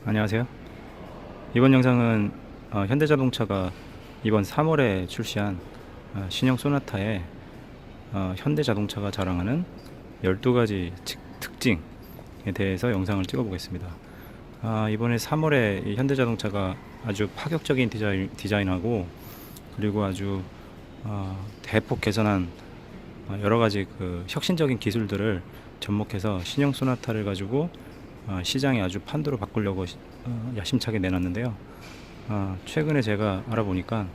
안녕하세요. 이번 영상은 현대자동차가 이번 3월에 출시한 신형 소나타의 현대자동차가 자랑하는 12가지 특징에 대해서 영상을 찍어 보겠습니다. 이번에 3월에 이 현대자동차가 아주 파격적인 디자인하고, 그리고 아주 대폭 개선한 여러가지 그 혁신적인 기술들을 접목해서 신형 소나타를 가지고 시장에 아주 판도로 바꾸려고 야심차게 내놨는데요. 최근에 제가 알아보니까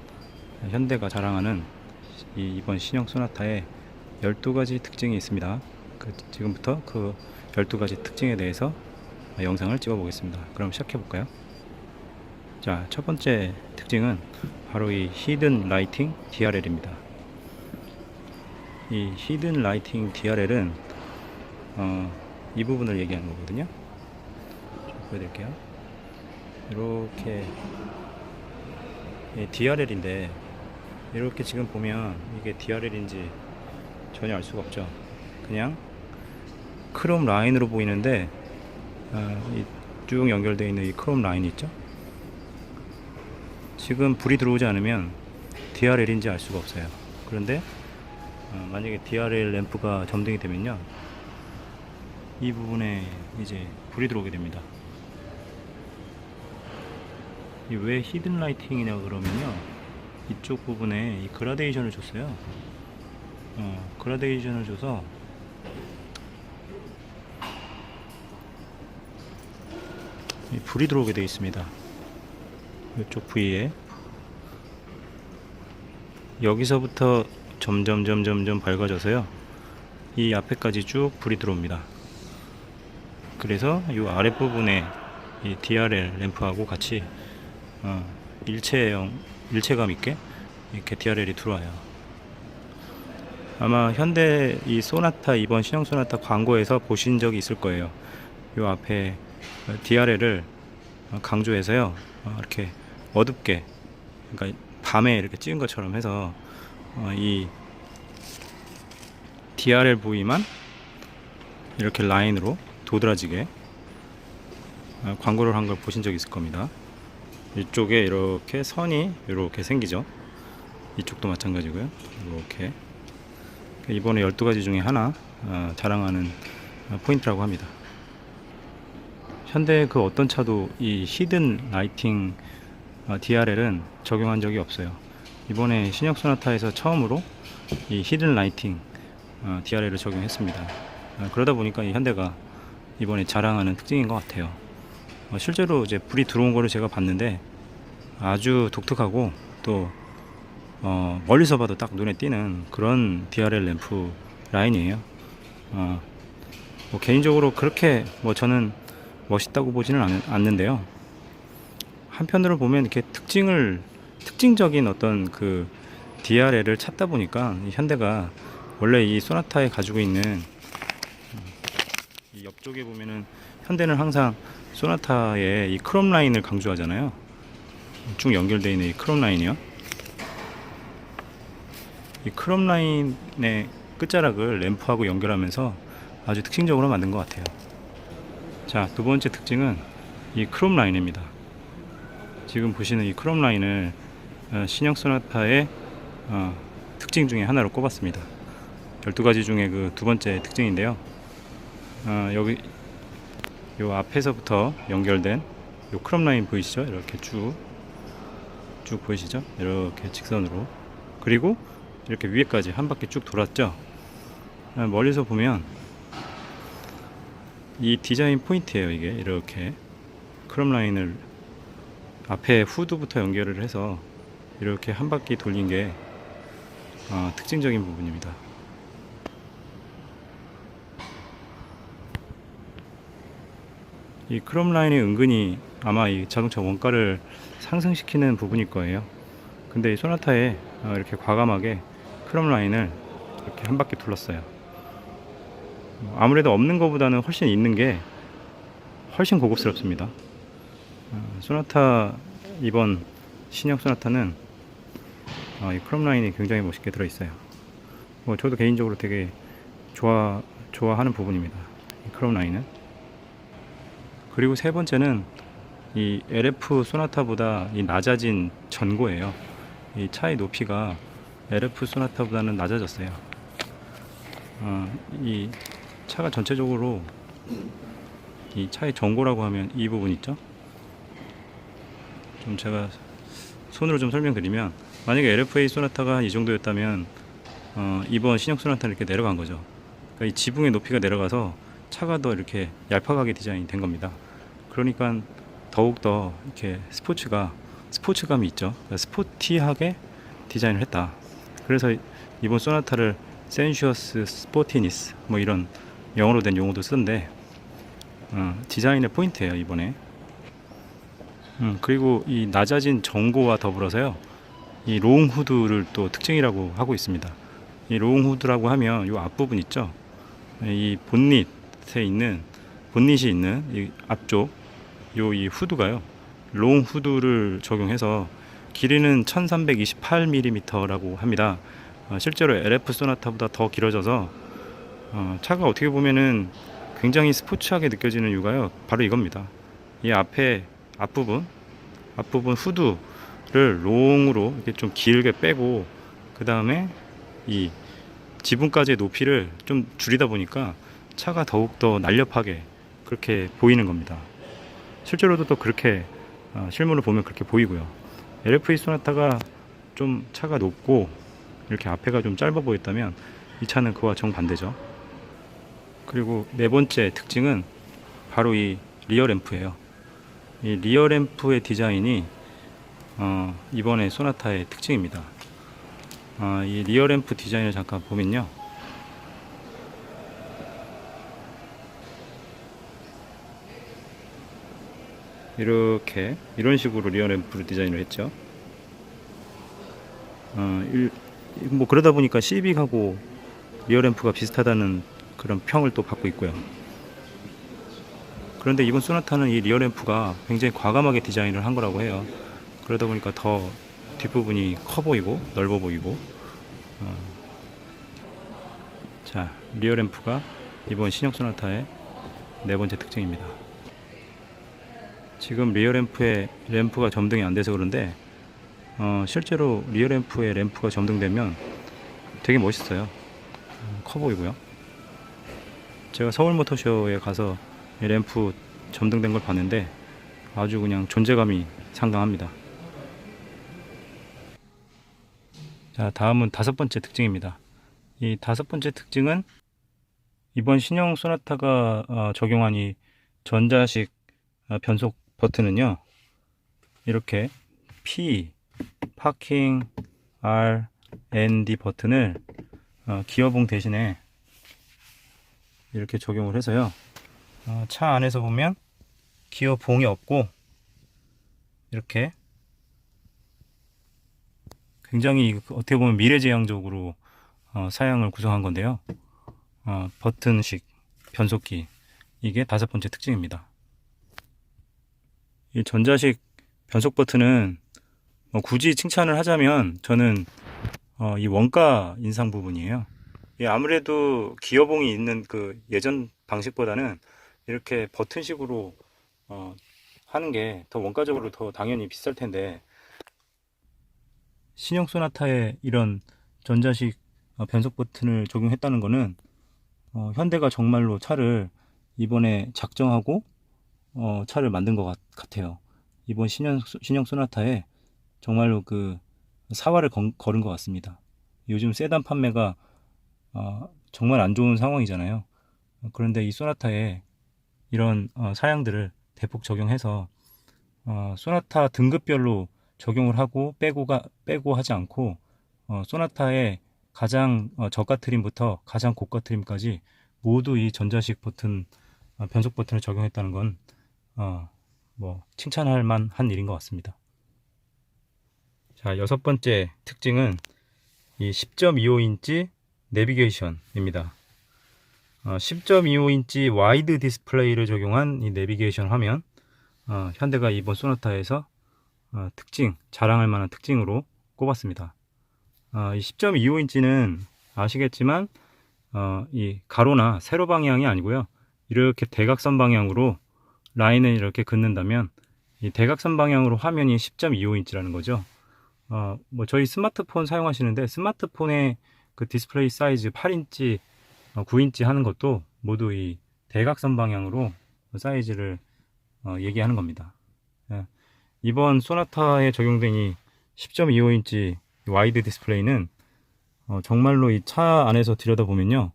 현대가 자랑하는 이번 신형 소나타에 12가지 특징이 있습니다. 지금부터 그 12가지 특징에 대해서 영상을 찍어 보겠습니다. 그럼 시작해 볼까요? 자, 첫 번째 특징은 바로 이 히든 라이팅 DRL입니다. 이 히든 라이팅 DRL은 이 부분을 얘기하는 거거든요. 보여드릴게요. 이렇게 DRL인데, 이렇게 지금 보면 이게 DRL인지 전혀 알 수가 없죠. 그냥 크롬 라인으로 보이는데, 쭉 연결되어 있는 이 크롬 라인이 있죠. 지금 불이 들어오지 않으면 DRL인지 알 수가 없어요. 그런데 만약에 DRL 램프가 점등이 되면요, 이 부분에 이제 불이 들어오게 됩니다. 왜 히든 라이팅이냐 그러면요, 이쪽 부분에 이 그라데이션을 줬어요. 그라데이션을 줘서 이 불이 들어오게 되어 있습니다. 이쪽 부위에 여기서부터 점점 밝아져서요, 이 앞에까지 쭉 불이 들어옵니다. 그래서 이 아랫부분에 이 DRL 램프하고 같이 일체감 있게 이렇게 DRL이 들어와요. 아마 현대 이 소나타, 이번 신형 소나타 광고에서 보신 적이 있을 거예요. 이 앞에 DRL을 강조해서요, 이렇게 어둡게, 그러니까 밤에 이렇게 찍은 것처럼 해서 이 DRL 부위만 이렇게 라인으로 도드라지게 광고를 한 걸 보신 적이 있을 겁니다. 이쪽에 이렇게 선이 이렇게 생기죠. 이쪽도 마찬가지고요. 이렇게 이번에 12가지 중에 하나 자랑하는 포인트라고 합니다. 현대 그 어떤 차도 이 히든 라이팅 DRL은 적용한 적이 없어요. 이번에 신형 소나타에서 처음으로 이 히든 라이팅 DRL을 적용했습니다. 그러다 보니까 이 현대가 이번에 자랑하는 특징인 것 같아요. 실제로 이제 불이 들어온 거를 제가 봤는데 아주 독특하고, 또 멀리서 봐도 딱 눈에 띄는 그런 DRL 램프 라인이에요. 개인적으로 그렇게 저는 멋있다고 보지는 않는데요. 한편으로 보면 이렇게 특징적인 어떤 그 DRL을 찾다 보니까 이 현대가 원래 이 소나타에 가지고 있는 이 옆쪽에 보면은 현대는 항상 소나타의 이 크롬 라인을 강조하잖아요. 쭉 연결되어 있는 이 크롬 라인이요. 이 크롬 라인의 끝자락을 램프하고 연결하면서 아주 특징적으로 만든 것 같아요. 자, 두 번째 특징은 이 크롬 라인입니다. 지금 보시는 이 크롬 라인을 신형 소나타의 특징 중에 하나로 꼽았습니다. 12가지 중에 그 두 번째 특징인데요. 여기 요 앞에서부터 연결된 요 크롬 라인 보이시죠? 이렇게 쭉 보이시죠? 이렇게 직선으로, 그리고 이렇게 위에까지 한 바퀴 쭉 돌았죠. 멀리서 보면 이 디자인 포인트예요. 이게 이렇게 크롬 라인을 앞에 후드부터 연결을 해서 이렇게 한 바퀴 돌린 게 특징적인 부분입니다. 이 크롬 라인이 은근히 아마 이 자동차 원가를 상승시키는 부분일 거예요. 근데 이 소나타에 이렇게 과감하게 크롬 라인을 이렇게 한 바퀴 둘렀어요. 아무래도 없는 것보다는 훨씬 있는 게 훨씬 고급스럽습니다. 소나타, 이번 신형 소나타는 이 크롬 라인이 굉장히 멋있게 들어있어요. 저도 개인적으로 되게 좋아하는 부분입니다, 이 크롬 라인은. 그리고 세 번째는 이 LF 소나타보다 이 낮아진 전고예요. 이 차의 높이가 LF 소나타보다는 낮아졌어요. 이 차가 전체적으로 이 차의 전고라고 하면 이 부분 있죠? 좀 제가 손으로 좀 설명드리면, 만약에 LFA 소나타가 이 정도였다면 이번 신형 소나타는 이렇게 내려간 거죠. 그러니까 이 지붕의 높이가 내려가서 차가 더 이렇게 얄팍하게 디자인이 된 겁니다. 그러니까 더욱더 이렇게 스포츠감이 있죠. 그러니까 스포티하게 디자인을 했다. 그래서 이번 소나타를 센슈어스 스포티니스 뭐 이런 영어로 된 용어도 쓰는데, 디자인의 포인트예요 이번에. 그리고 이 낮아진 전고와 더불어서요, 이 롱 후드를 또 특징이라고 하고 있습니다. 이 롱 후드라고 하면 이 앞부분 있죠. 이 본닛이 있는 이 앞쪽 이 후드가요, 롱 후드를 적용해서 길이는 1328mm라고 합니다. 실제로 LF 소나타보다 더 길어져서 차가 어떻게 보면은 굉장히 스포츠하게 느껴지는 이유가요, 바로 이겁니다. 이 앞부분 후드를 롱으로 이렇게 좀 길게 빼고, 그 다음에 이 지붕까지의 높이를 좀 줄이다 보니까 차가 더욱더 날렵하게 그렇게 보이는 겁니다. 실제로도 또 그렇게 실물을 보면 그렇게 보이고요. LFA 소나타가 좀 차가 높고 이렇게 앞에가 좀 짧아 보였다면 이 차는 그와 정반대죠. 그리고 네 번째 특징은 바로 이 리어 램프예요. 이 리어 램프의 디자인이 이번에 소나타의 특징입니다. 이 리어 램프 디자인을 잠깐 보면요, 이런 식으로 리어 램프를 디자인을 했죠. 뭐 그러다 보니까 시빅하고 리어 램프가 비슷하다는 그런 평을 또 받고 있고요. 그런데 이번 소나타는 이 리어 램프가 굉장히 과감하게 디자인을 한 거라고 해요. 그러다 보니까 더 뒷부분이 커 보이고 넓어 보이고. 자, 리어 램프가 이번 신형 소나타의 네 번째 특징입니다. 지금 리어 램프가 점등이 안 돼서 그런데 실제로 리어 램프에 램프가 점등되면 되게 멋있어요. 커 보이고요. 제가 서울 모터쇼에 가서 램프 점등된 걸 봤는데 아주 그냥 존재감이 상당합니다. 자, 다음은 다섯 번째 특징입니다. 이 다섯 번째 특징은 이번 신형 소나타가 적용한 이 전자식 변속 버튼은요, 이렇게 P, 파킹, R, N, D 버튼을 기어봉 대신에 이렇게 적용을 해서요, 차 안에서 보면 기어봉이 없고 이렇게 굉장히 어떻게 보면 미래지향적으로 사양을 구성한 건데요. 버튼식 변속기, 이게 다섯 번째 특징입니다. 이 전자식 변속 버튼은 굳이 칭찬을 하자면 저는 이 원가 인상 부분이에요. 아무래도 기어봉이 있는 그 예전 방식보다는 이렇게 버튼식으로 하는 게 더 원가적으로 더 당연히 비쌀 텐데, 신형 소나타에 이런 전자식 변속 버튼을 적용했다는 것은 현대가 정말로 차를 이번에 작정하고 차를 만든 것 같아요. 이번 신형 소나타에 정말로 그 사활을 걸은 것 같습니다. 요즘 세단 판매가 정말 안 좋은 상황이잖아요. 그런데 이 소나타에 이런 사양들을 대폭 적용해서 소나타 등급별로 적용을 하고 빼고 하지 않고 소나타의 가장 저가 트림부터 가장 고가 트림까지 모두 이 전자식 버튼 변속 버튼을 적용했다는 건 뭐 칭찬할 만한 일인 것 같습니다. 자, 여섯 번째 특징은 이 10.25인치 내비게이션입니다. 10.25인치 와이드 디스플레이를 적용한 이 내비게이션 화면, 현대가 이번 소나타에서 자랑할 만한 특징으로 꼽았습니다. 이 10.25인치는 아시겠지만 이 가로나 세로 방향이 아니고요, 이렇게 대각선 방향으로 라인을 이렇게 긋는다면 이 대각선 방향으로 화면이 10.25인치라는 거죠. 뭐 저희 스마트폰 사용하시는데 스마트폰의 그 디스플레이 사이즈 8인치, 9인치 하는 것도 모두 이 대각선 방향으로 사이즈를 얘기하는 겁니다. 예. 이번 소나타에 적용된 이 10.25인치 와이드 디스플레이는 정말로 이 차 안에서 들여다보면요,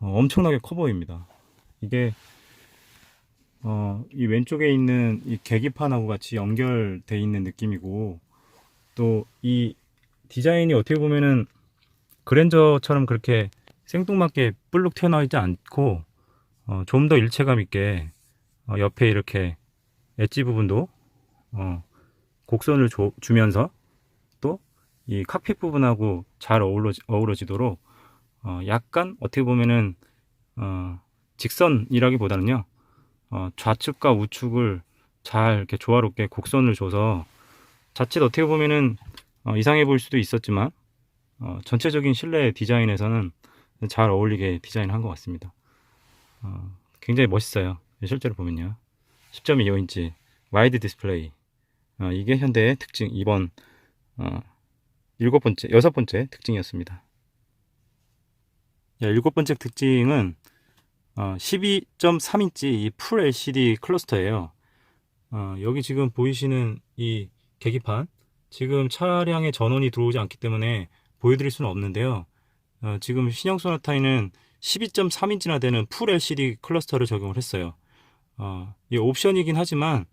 엄청나게 커 보입니다. 이게 이 왼쪽에 있는 이 계기판하고 같이 연결돼 있는 느낌이고, 또 이 디자인이 어떻게 보면은 그랜저처럼 그렇게 생뚱맞게 볼록 튀어나와 있지 않고 좀 더 일체감 있게 옆에 이렇게 엣지 부분도 곡선을 주면서 또 이 칵핏 부분하고 잘 어우러지도록 약간 어떻게 보면은 직선이라기보다는요, 좌측과 우측을 잘 이렇게 조화롭게 곡선을 줘서 자칫 어떻게 보면은 이상해 보일 수도 있었지만 전체적인 실내 디자인에서는 잘 어울리게 디자인한 것 같습니다. 굉장히 멋있어요. 실제로 보면요, 10.25인치 와이드 디스플레이, 이게 현대의 특징, 이번 여섯 번째 특징이었습니다. 일곱 번째 특징은 12.3인치 이 풀 LCD 클러스터예요. 여기 지금 보이시는 이 계기판, 지금 차량에 전원이 들어오지 않기 때문에 보여드릴 수는 없는데요. 지금 신형 소나타에는 12.3인치나 되는 풀 LCD 클러스터를 적용을 했어요. 이 옵션이긴 하지만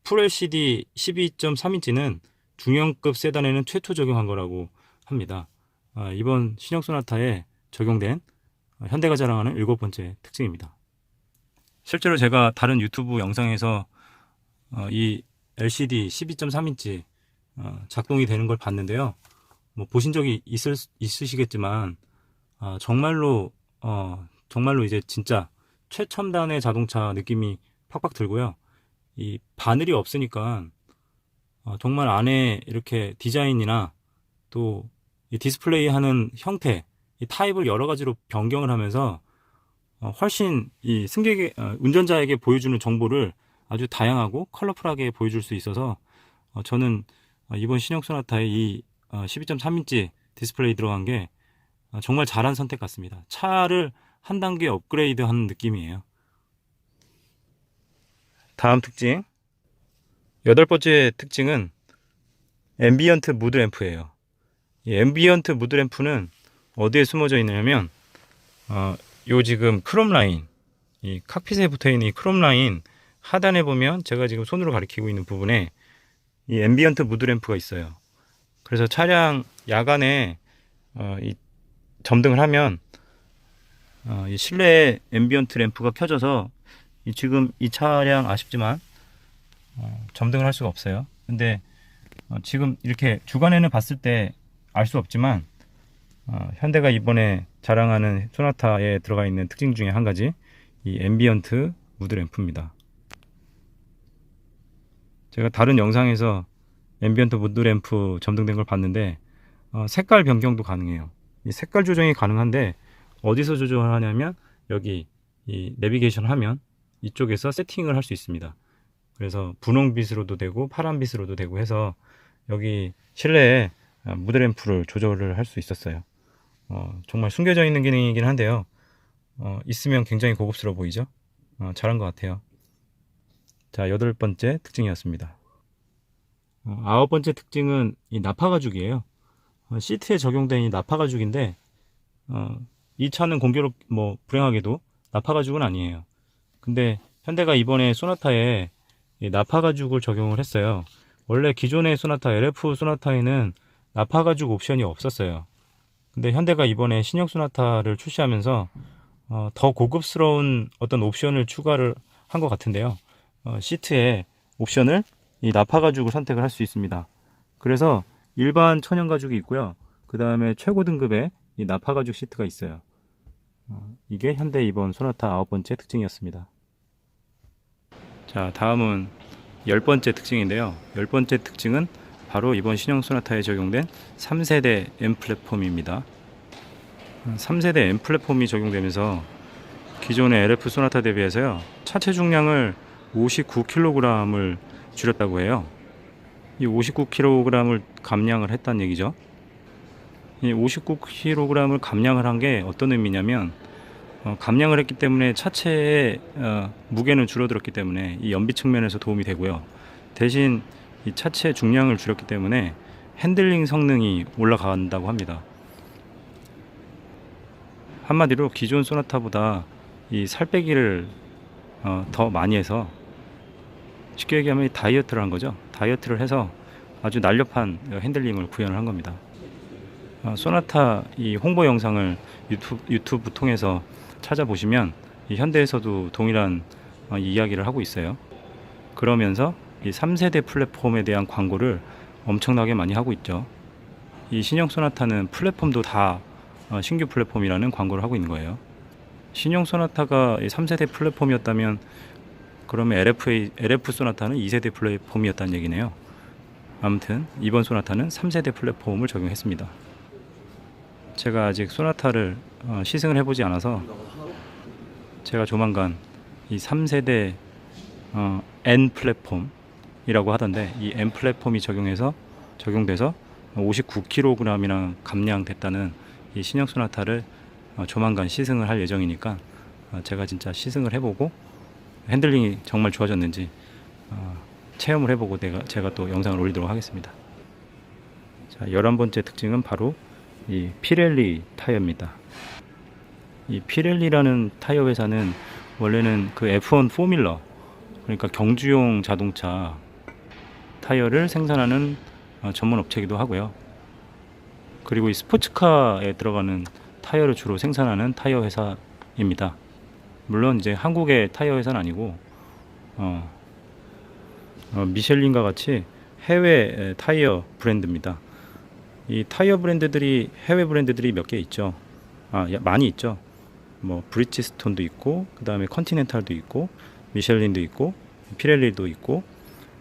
풀 LCD 12.3인치는 중형급 세단에는 최초 적용한 거라고 합니다. 이번 신형 소나타에 적용된 현대가 자랑하는 일곱 번째 특징입니다. 실제로 제가 다른 유튜브 영상에서 이 LCD 12.3인치 작동이 되는 걸 봤는데요. 뭐 보신 적이 있으시겠지만 정말로 이제 진짜 최첨단의 자동차 느낌이 팍팍 들고요. 이 바늘이 없으니까 정말 안에 이렇게 디자인이나 또 이 디스플레이 하는 형태, 이 타입을 여러 가지로 변경을 하면서 훨씬 이 운전자에게 보여주는 정보를 아주 다양하고 컬러풀하게 보여줄 수 있어서 저는 이번 신형 소나타의 이 12.3인치 디스플레이 들어간 게 정말 잘한 선택 같습니다. 차를 한 단계 업그레이드 하는 느낌이에요. 다음 특징, 여덟 번째 특징은 앰비언트 무드 램프예요. 이 앰비언트 무드 램프는 어디에 숨어져 있냐면 요 지금 크롬 라인, 이 칵핏에 붙어있는 이 크롬 라인 하단에 보면 제가 지금 손으로 가리키고 있는 부분에 이 앰비언트 무드 램프가 있어요. 그래서 차량 야간에 이 점등을 하면 이 실내에 앰비언트 램프가 켜져서 지금 이 차량 아쉽지만 점등을 할 수가 없어요. 근데 지금 이렇게 주간에는 봤을 때 알 수 없지만 현대가 이번에 자랑하는 소나타에 들어가 있는 특징 중에 한 가지, 이 앰비언트 무드 램프입니다. 제가 다른 영상에서 앰비언트 무드 램프 점등된 걸 봤는데 색깔 변경도 가능해요. 이 색깔 조정이 가능한데 어디서 조정을 하냐면 여기 이 내비게이션 화면 이쪽에서 세팅을 할 수 있습니다. 그래서 분홍빛으로도 되고 파란빛으로도 되고 해서 여기 실내에 무드 램프를 조절을 할 수 있었어요. 정말 숨겨져 있는 기능이긴 한데요. 있으면 굉장히 고급스러워 보이죠? 잘한 것 같아요. 자, 여덟 번째 특징이었습니다. 아홉 번째 특징은 이 나파 가죽이에요. 시트에 적용된 이 나파 가죽인데 이 차는 불행하게도 나파 가죽은 아니에요. 근데 현대가 이번에 소나타에 이 나파 가죽을 적용을 했어요. 원래 기존의 소나타, LF 소나타에는 나파 가죽 옵션이 없었어요. 근데 현대가 이번에 신형 소나타를 출시하면서 더 고급스러운 어떤 옵션을 추가를 한 것 같은데요. 시트에 옵션을 이 나파 가죽을 선택을 할 수 있습니다. 그래서 일반 천연 가죽이 있고요. 그 다음에 최고 등급의 이 나파 가죽 시트가 있어요. 이게 현대 이번 소나타 아홉 번째 특징이었습니다. 자, 다음은 열 번째 특징인데요. 열 번째 특징은 바로 이번 신형 소나타에 적용된 3세대 M 플랫폼입니다. 3세대 M 플랫폼이 적용되면서 기존의 LF 소나타 대비해서요, 차체 중량을 59kg을 줄였다고 해요. 이 59kg을 감량을 했다는 얘기죠. 이 59kg을 감량을 한 게 어떤 의미냐면, 감량을 했기 때문에 차체의 무게는 줄어들었기 때문에 이 연비 측면에서 도움이 되고요. 대신 이 차체 중량을 줄였기 때문에 핸들링 성능이 올라간다고 합니다. 한마디로 기존 소나타보다 이 살 빼기를 더 많이 해서, 쉽게 얘기하면 다이어트를 한 거죠. 다이어트를 해서 아주 날렵한 핸들링을 구현을 한 겁니다. 소나타 이 홍보 영상을 유튜브 통해서 찾아보시면 이 현대에서도 동일한 이야기를 하고 있어요. 그러면서 이 3세대 플랫폼에 대한 광고를 엄청나게 많이 하고 있죠. 이 신형 소나타는 플랫폼도 다 신규 플랫폼이라는 광고를 하고 있는 거예요. 신형 소나타가 3세대 플랫폼이었다면 그러면 LF 소나타는 2세대 플랫폼이었다는 얘기네요. 아무튼 이번 소나타는 3세대 플랫폼을 적용했습니다. 제가 아직 소나타를 시승을 해보지 않아서 제가 조만간 이 3세대 N 플랫폼이라고 하던데, 이 N 플랫폼이 적용돼서 59kg이나 감량됐다는 이 신형 소나타를 조만간 시승을 할 예정이니까 제가 진짜 시승을 해보고 핸들링이 정말 좋아졌는지 체험을 해보고 제가 또 영상을 올리도록 하겠습니다. 자, 11번째 특징은 바로 이 피렐리 타이어입니다. 이 피렐리라는 타이어 회사는 원래는 그 F1 포뮬러, 그러니까 경주용 자동차 타이어를 생산하는 전문 업체이기도 하고요. 그리고 이 스포츠카에 들어가는 타이어를 주로 생산하는 타이어 회사입니다. 물론 이제 한국의 타이어 회사는 아니고 미셸린과 같이 해외 타이어 브랜드입니다. 이 타이어 브랜드들이, 해외 브랜드들이 몇 개 있죠. 많이 있죠. 뭐 브리지스톤도 있고, 그 다음에 컨티넨탈도 있고, 미셸린도 있고, 피렐리도 있고,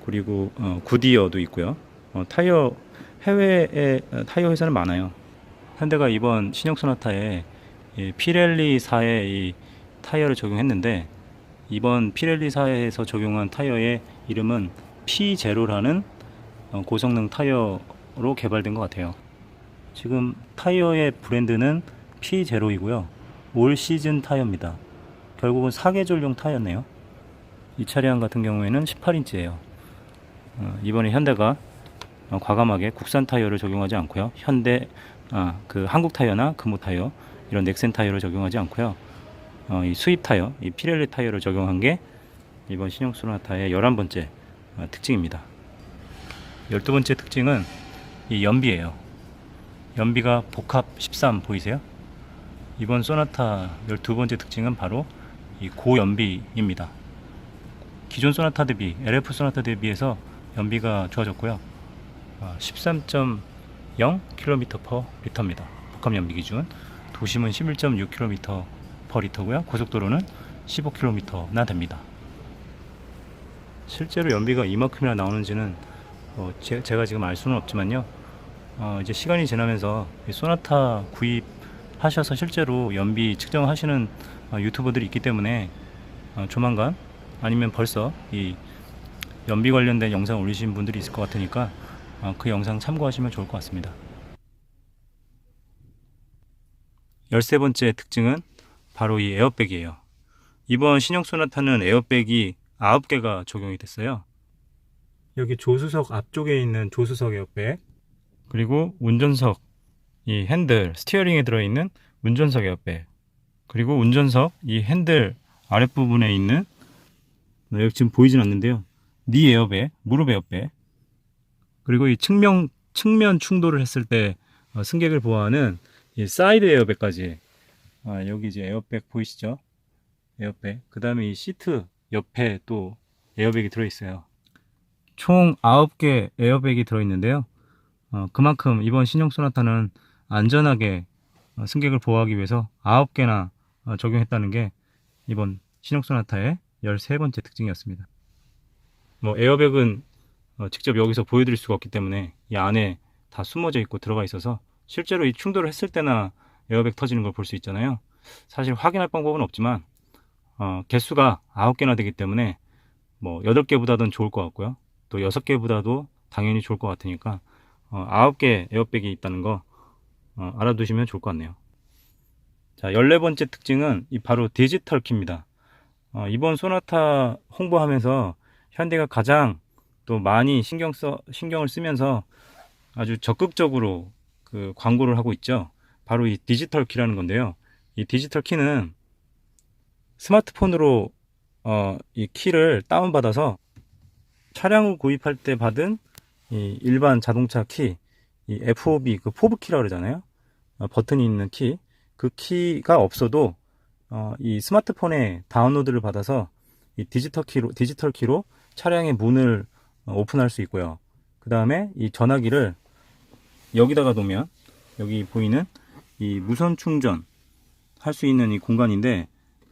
그리고 구디어도 있고요. 해외의 타이어 회사는 많아요. 현대가 이번 신형 소나타에 이 피렐리사의 이 타이어를 적용했는데, 이번 피렐리사에서 적용한 타이어의 이름은 P0라는 고성능 타이어로 개발된 것 같아요. 지금 타이어의 브랜드는 P0이고요. 올 시즌 타이어입니다. 결국은 사계절용 타이어네요. 이 차량 같은 경우에는 18인치예요. 이번에 현대가 과감하게 국산 타이어를 적용하지 않고요. 그 한국 타이어나 금호 타이어, 이런 넥센 타이어를 적용하지 않고요. 이 수입 타이어, 이 피렐리 타이어를 적용한 게 이번 신형 소나타의 11번째 특징입니다. 12번째 특징은 이 연비예요. 연비가 복합 13 보이세요? 이번 소나타 12번째 특징은 바로 이 고연비입니다. 기존 소나타 대비, LF 소나타 대비해서 연비가 좋아졌고요. 13.0km/L입니다. 복합 연비 기준. 도심은 11.6km/L고요. 고속도로는 15km나 됩니다. 실제로 연비가 이만큼이나 나오는지는 제가 지금 알 수는 없지만요. 이제 시간이 지나면서 이 소나타 구입하셔서 실제로 연비 측정하시는 유튜버들이 있기 때문에 조만간, 아니면 벌써 이 연비 관련된 영상 올리신 분들이 있을 것 같으니까 그 영상 참고하시면 좋을 것 같습니다. 13번째 특징은 바로 이 에어백이에요. 이번 신형 소나타는 에어백이 9개가 적용이 됐어요. 여기 조수석 앞쪽에 있는 조수석 에어백, 그리고 운전석 이 핸들, 스티어링에 들어있는 운전석 에어백, 그리고 운전석 이 핸들 아랫부분에 있는, 여기 지금 보이진 않는데요, 니 에어백, 무릎 에어백, 그리고 이 측면 충돌을 했을 때 승객을 보호하는 이 사이드 에어백까지, 여기 이제 에어백 보이시죠? 에어백. 그 다음에 이 시트 옆에 또 에어백이 들어있어요. 총 9개 에어백이 들어있는데요. 그만큼 이번 신형 소나타는 안전하게 승객을 보호하기 위해서 9개나 적용했다는 게 이번 신형 소나타의 13번째 특징이었습니다. 뭐 에어백은 직접 여기서 보여드릴 수가 없기 때문에 이 안에 다 숨어져 있고 들어가 있어서 실제로 이 충돌을 했을 때나 에어백 터지는 걸 볼 수 있잖아요. 사실 확인할 방법은 없지만 개수가 9개나 되기 때문에 뭐 8개보다는 좋을 것 같고요. 또 6개보다도 당연히 좋을 것 같으니까 9개 에어백이 있다는 거 알아두시면 좋을 것 같네요. 자, 14번째 특징은 바로 디지털 키입니다. 이번 소나타 홍보하면서 현대가 가장 또 많이 신경을 쓰면서 아주 적극적으로 그 광고를 하고 있죠. 바로 이 디지털 키라는 건데요. 이 디지털 키는 스마트폰으로 이 키를 다운받아서 차량을 구입할 때 받은 이 일반 자동차 키, 이 FOB, 그 포브 키라고 그러잖아요. 버튼이 있는 키, 그 키가 없어도 이 스마트폰에 다운로드를 받아서 이 디지털 키로 차량의 문을 오픈할 수 있고요. 그 다음에 이 전화기를 여기다가 놓으면 여기 보이는 이 무선 충전 할 수 있는 이 공간인데,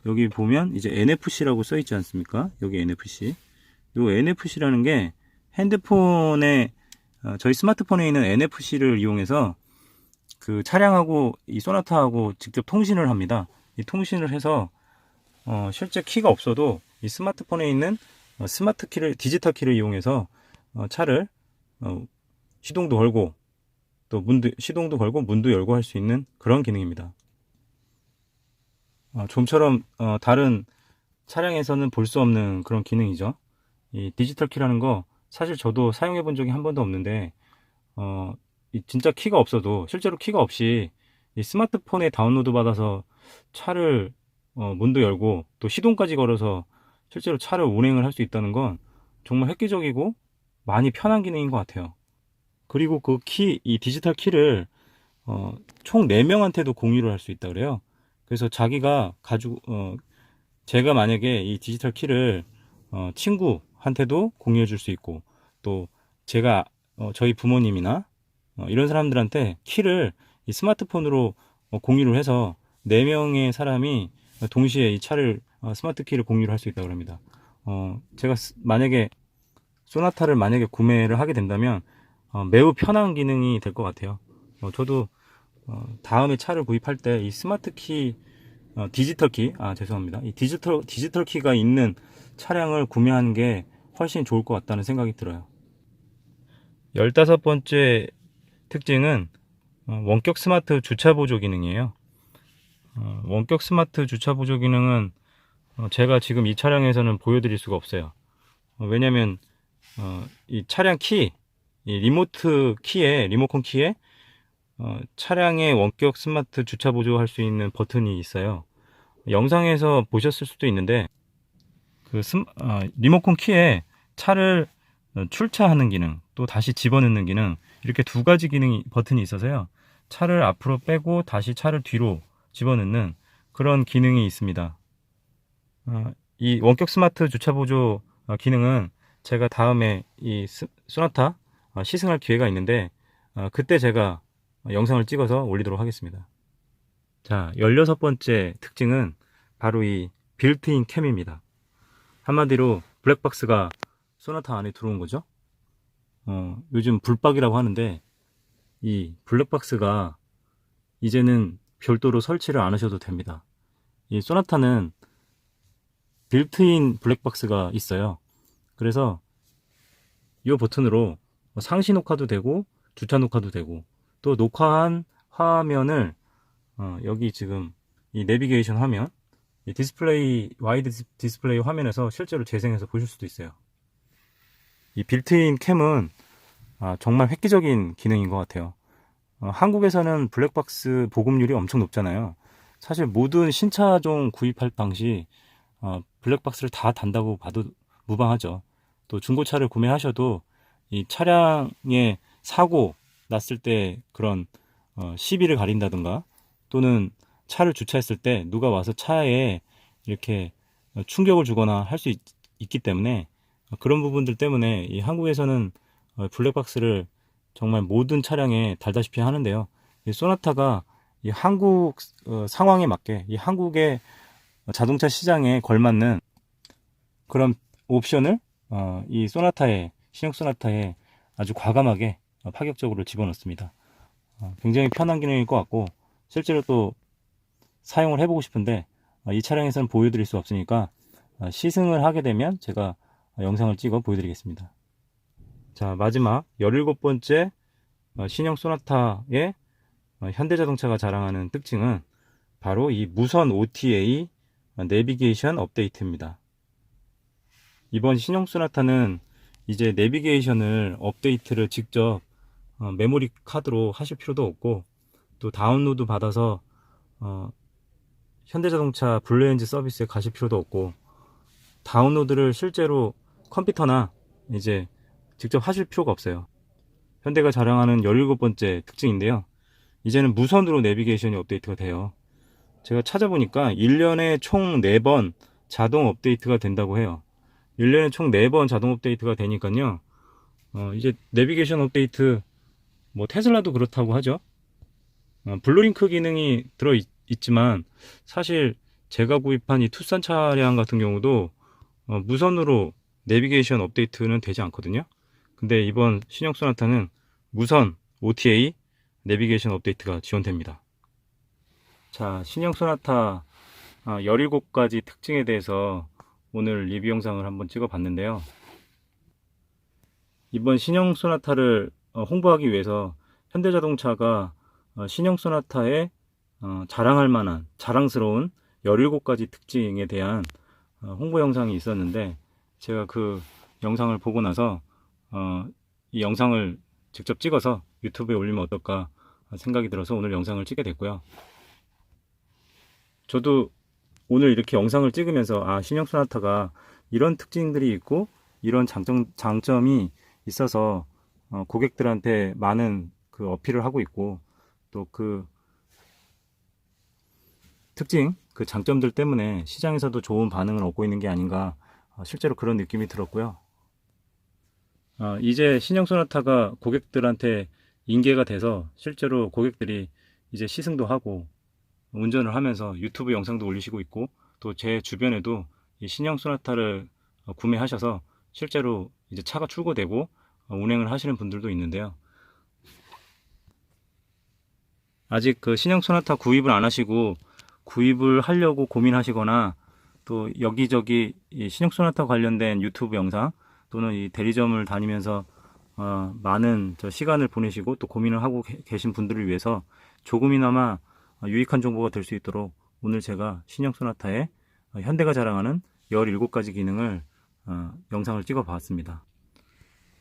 여기 보면 이제 NFC라고 써 있지 않습니까? 여기 NFC. 요 NFC라는 게 핸드폰에 저희 스마트폰에 있는 NFC를 이용해서 그 차량하고 이 소나타하고 직접 통신을 합니다. 이 통신을 해서 실제 키가 없어도 이 스마트폰에 있는 스마트 키를, 디지털 키를 이용해서 차를 시동도 걸고 또 시동도 걸고 문도 열고 할 수 있는 그런 기능입니다. 좀처럼 다른 차량에서는 볼 수 없는 그런 기능이죠. 이 디지털 키라는 거 사실 저도 사용해 본 적이 한 번도 없는데 이 진짜 키가 없어도, 실제로 키가 없이 이 스마트폰에 다운로드 받아서 차를 문도 열고 또 시동까지 걸어서 실제로 차를 운행을 할 수 있다는 건 정말 획기적이고 많이 편한 기능인 것 같아요. 그리고 그 키, 이 디지털 키를 총 4명한테도 공유를 할 수 있다 그래요. 그래서 자기가 가지고 제가 만약에 이 디지털 키를 친구한테도 공유해 줄 수 있고, 또 제가 저희 부모님이나 이런 사람들한테 키를 이 스마트폰으로 공유를 해서 4명의 사람이 동시에 이 차를 스마트 키를 공유를 할 수 있다고 합니다. 제가 만약에 소나타를 만약에 구매를 하게 된다면 매우 편한 기능이 될 것 같아요. 저도 다음에 차를 구입할 때 이 스마트 키, 디지털 키, 죄송합니다. 이 디지털 키가 있는 차량을 구매하는 게 훨씬 좋을 것 같다는 생각이 들어요. 15번째 특징은 원격 스마트 주차 보조 기능이에요. 원격 스마트 주차 보조 기능은 제가 지금 이 차량에서는 보여드릴 수가 없어요. 왜냐면 이 차량 키, 이 리모컨 키에 차량의 원격 스마트 주차 보조할 수 있는 버튼이 있어요. 영상에서 보셨을 수도 있는데 그 리모컨 키에 차를 출차하는 기능, 또 다시 집어넣는 기능, 이렇게 2가지 버튼이 있어서요. 차를 앞으로 빼고 다시 차를 뒤로 집어넣는 그런 기능이 있습니다. 이 원격 스마트 주차 보조 기능은 제가 다음에 이 소나타 시승할 기회가 있는데 그때 제가 영상을 찍어서 올리도록 하겠습니다. 자, 16번째 특징은 바로 이 빌트인 캠입니다. 한마디로 블랙박스가 소나타 안에 들어온 거죠. 요즘 불박이라고 하는데 이 블랙박스가 이제는 별도로 설치를 안 하셔도 됩니다. 이 소나타는 빌트인 블랙박스가 있어요. 그래서 이 버튼으로 상시 녹화도 되고 주차 녹화도 되고, 또 녹화한 화면을 여기 지금 이 내비게이션 화면, 이 디스플레이, 와이드 디스플레이 화면에서 실제로 재생해서 보실 수도 있어요. 이 빌트인 캠은 정말 획기적인 기능인 것 같아요. 한국에서는 블랙박스 보급률이 엄청 높잖아요. 사실 모든 신차종 구입할 당시 블랙박스를 다 단다고 봐도 무방하죠. 또 중고차를 구매하셔도 이 차량에 사고 났을 때 그런 시비를 가린다든가, 또는 차를 주차했을 때 누가 와서 차에 이렇게 충격을 주거나 할 수 있기 때문에, 그런 부분들 때문에 이 한국에서는 블랙박스를 정말 모든 차량에 달다시피 하는데요. 이 소나타가 이 한국 상황에 맞게, 이 한국의 자동차 시장에 걸맞는 그런 옵션을 이 신형 소나타에 아주 과감하게 파격적으로 집어넣습니다. 굉장히 편한 기능일 것 같고, 실제로 또 사용을 해보고 싶은데 이 차량에서는 보여드릴 수 없으니까 시승을 하게 되면 제가 영상을 찍어 보여드리겠습니다. 자, 마지막 17번째 신형 소나타의 현대자동차가 자랑하는 특징은 바로 이 무선 OTA 내비게이션 업데이트입니다. 이번 신형 소나타는 이제 내비게이션을 업데이트를 직접 메모리 카드로 하실 필요도 없고, 또 다운로드 받아서 현대자동차 블루엔즈 서비스에 가실 필요도 없고, 다운로드를 실제로 컴퓨터나 이제 직접 하실 필요가 없어요. 현대가 자랑하는 17번째 특징인데요. 이제는 무선으로 내비게이션이 업데이트가 돼요. 제가 찾아보니까 1년에 총 4번 자동 업데이트가 된다고 해요. 1년에 총 4번 자동 업데이트가 되니까요. 이제 내비게이션 업데이트, 뭐 테슬라도 그렇다고 하죠. 블루링크 기능이 들어있지만 사실 제가 구입한 이 투싼 차량 같은 경우도 무선으로 내비게이션 업데이트는 되지 않거든요. 근데 이번 신형 소나타는 무선 OTA 내비게이션 업데이트가 지원됩니다. 자, 신형 소나타 17가지 특징에 대해서 오늘 리뷰 영상을 한번 찍어 봤는데요. 이번 신형 소나타를 홍보하기 위해서 현대자동차가 신형 소나타에 자랑할 만한 자랑스러운 17가지 특징에 대한 홍보 영상이 있었는데, 제가 그 영상을 보고 나서 이 영상을 직접 찍어서 유튜브에 올리면 어떨까 생각이 들어서 오늘 영상을 찍게 됐고요. 저도 오늘 이렇게 영상을 찍으면서 신형 소나타가 이런 특징들이 있고 이런 장점이 있어서 고객들한테 많은 그 어필을 하고 있고, 또 그 특징, 그 장점들 때문에 시장에서도 좋은 반응을 얻고 있는 게 아닌가, 실제로 그런 느낌이 들었고요. 이제 신형 소나타가 고객들한테 인계가 돼서 실제로 고객들이 이제 시승도 하고 운전을 하면서 유튜브 영상도 올리시고 있고, 또 제 주변에도 이 신형 소나타를 구매하셔서 실제로 이제 차가 출고되고 운행을 하시는 분들도 있는데요. 아직 그 신형 소나타 구입을 안 하시고 구입을 하려고 고민하시거나, 또 여기저기 이 신형 소나타 관련된 유튜브 영상 또는 이 대리점을 다니면서 많은 시간을 보내시고 또 고민을 하고 계신 분들을 위해서 조금이나마 유익한 정보가 될 수 있도록 오늘 제가 신형 소나타의 현대가 자랑하는 17가지 기능을 영상을 찍어 봤습니다.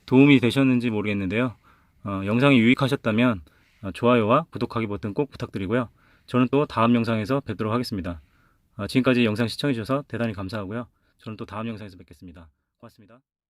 도움이 되셨는지 모르겠는데요. 영상이 유익하셨다면 좋아요와 구독하기 버튼 꼭 부탁드리고요. 저는 또 다음 영상에서 뵙도록 하겠습니다. 지금까지 영상 시청해 주셔서 대단히 감사하고요. 저는 또 다음 영상에서 뵙겠습니다. 고맙습니다.